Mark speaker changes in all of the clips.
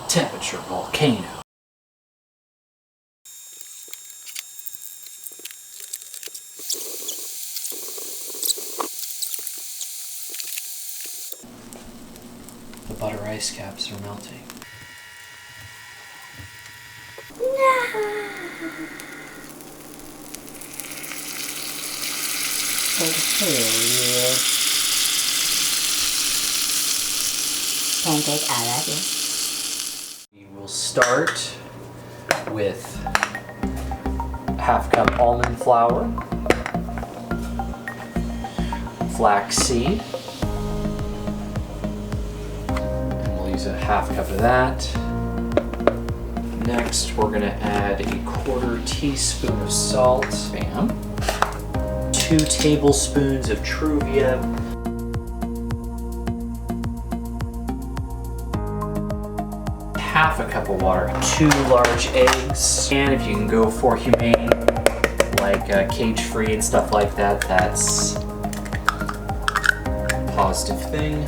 Speaker 1: temperature volcano. The butter ice caps are melting. Oh, hell yeah.
Speaker 2: Pancake, I love you.
Speaker 1: We will start with half cup almond flour, flax seed, and we'll use a half cup of that. Next, we're gonna add a 1/4 teaspoon of salt, bam, 2 tablespoons of Truvia, half a cup of water, 2 large eggs, and if you can go for humane, like cage-free and stuff like that, that's a positive thing.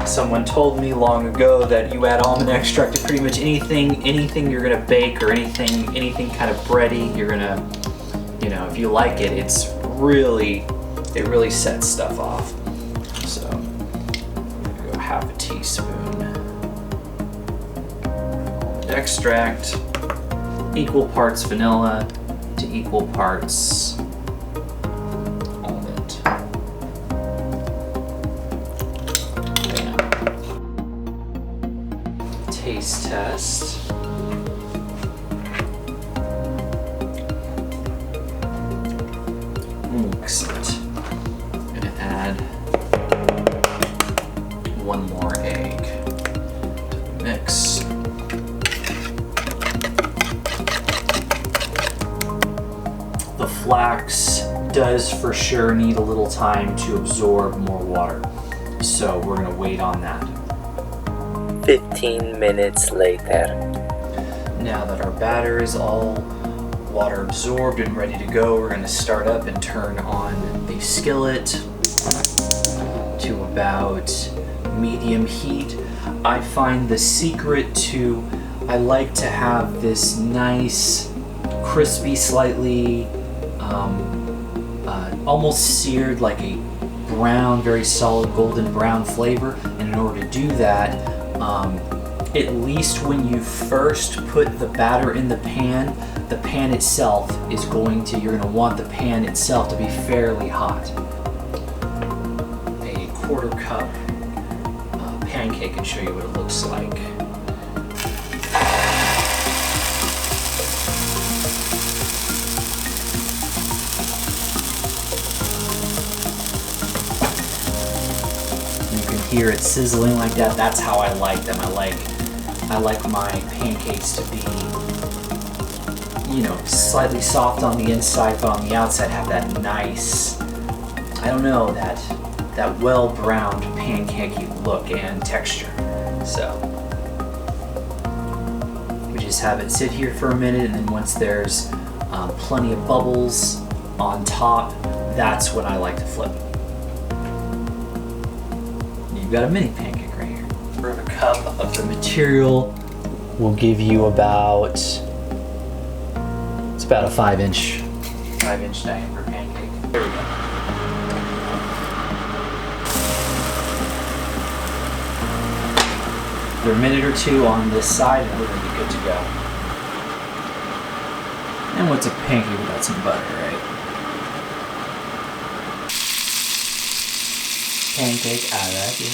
Speaker 1: Someone told me long ago that you add almond extract to pretty much anything you're gonna bake or anything kind of bready. You're gonna, you know, if you like it, it really sets stuff off. So I'm gonna go half a teaspoon almond extract, equal parts vanilla to equal parts almond. Taste test. Excellent. I'm gonna add 1 more egg to the mix. The flax does for sure need a little time to absorb more water, so we're gonna wait on that.
Speaker 3: 15 minutes later.
Speaker 1: Now that our batter is all water absorbed and ready to go, we're going to start up and turn on the skillet to about medium heat. I find the secret to, I like to have this nice, crispy, slightly almost seared, like a brown, very solid golden brown flavor. And in order to do that, at least when you first put the batter in the pan itself is you're going to want the pan itself to be fairly hot. A 1/4 cup pancake and show you what it looks like. You can hear it sizzling like that. That's how I like them. I like my pancakes to be, you know, slightly soft on the inside, but on the outside have that nice, I don't know, that well-browned pancakey look and texture. So we just have it sit here for a minute, and then once there's plenty of bubbles on top, that's when I like to flip. You've got a mini pancake right here. For a cup of the material will give you about, it's about a 5-inch diameter pancake. There we go. For a minute or two on this side and we're gonna be good to go. And what's a pancake without some butter, right?
Speaker 2: Pancake, I love you.